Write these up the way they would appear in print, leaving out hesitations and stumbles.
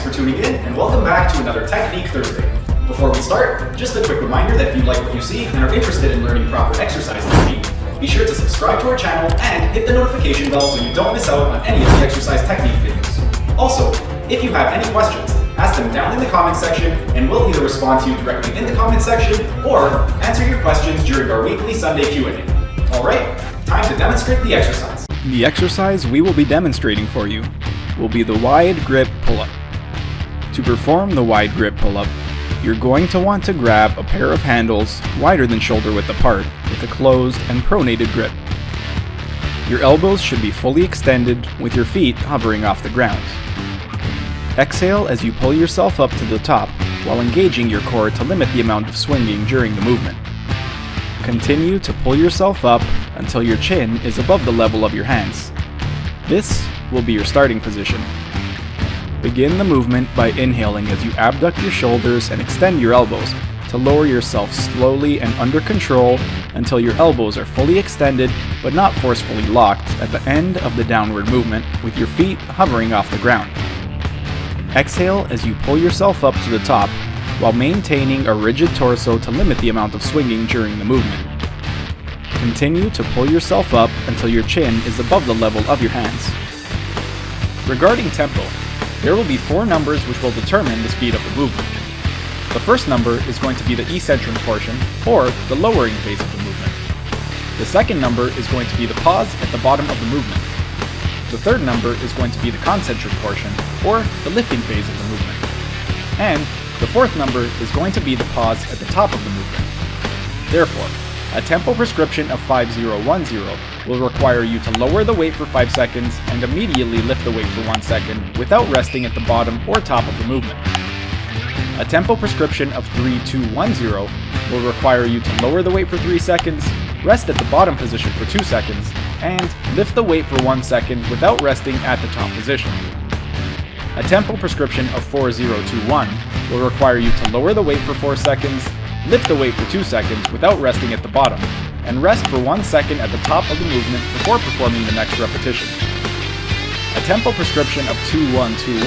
Thanks for tuning in, and welcome back to another Technique Thursday. Before we start, just a quick reminder that if you like what you see and are interested in learning proper exercise technique, be sure to subscribe to our channel and hit the notification bell so you don't miss out on any of the exercise technique videos. Also, if you have any questions, ask them down in the comment section and we'll either respond to you directly in the comment section or answer your questions during our weekly Sunday Q&A. Alright, time to demonstrate the exercise. The exercise we will be demonstrating for you will be the Wide-Grip Pullup. To perform the Wide-Grip Pullup, you're going to want to grab a pair of handles wider than shoulder width apart with a closed and pronated grip. Your elbows should be fully extended with your feet hovering off the ground. Exhale as you pull yourself up to the top while engaging your core to limit the amount of swinging during the movement. Continue to pull yourself up until your chin is above the level of your hands. This will be your starting position. Begin the movement by inhaling as you abduct your shoulders and extend your elbows to lower yourself slowly and under control until your elbows are fully extended but not forcefully locked at the end of the downward movement with your feet hovering off the ground. Exhale as you pull yourself up to the top while maintaining a rigid torso to limit the amount of swinging during the movement. Continue to pull yourself up until your chin is above the level of your hands. Regarding tempo, there will be 4 numbers which will determine the speed of the movement. The first number is going to be the eccentric portion, or the lowering phase of the movement. The second number is going to be the pause at the bottom of the movement. The third number is going to be the concentric portion, or the lifting phase of the movement. And the fourth number is going to be the pause at the top of the movement. Therefore, a tempo prescription of 5010 will require you to lower the weight for 5 seconds and immediately lift the weight for 1 second without resting at the bottom or top of the movement. A tempo prescription of 3210 will require you to lower the weight for 3 seconds, rest at the bottom position for 2 seconds, and lift the weight for 1 second without resting at the top position. A tempo prescription of 4021 will require you to lower the weight for 4 seconds, lift the weight for 2 seconds without resting at the bottom, and rest for 1 second at the top of the movement before performing the next repetition. A tempo prescription of 2121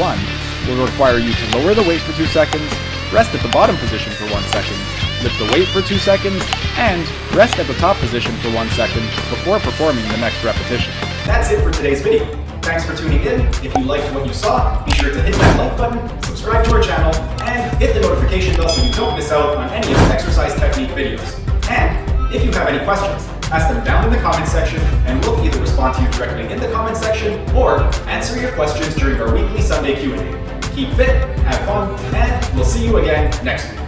will require you to lower the weight for 2 seconds, rest at the bottom position for 1 second, lift the weight for 2 seconds, and rest at the top position for 1 second before performing the next repetition. That's it for today's video. Thanks for tuning in. If you liked what you saw, be sure to hit that like button, subscribe to our channel, and hit the notification bell so you don't miss out on any of the exercise technique videos. And if you have any questions, ask them down in the comment section and we'll either respond to you directly in the comment section or answer your questions during our weekly Sunday Q&A. Keep fit, have fun, and we'll see you again next week.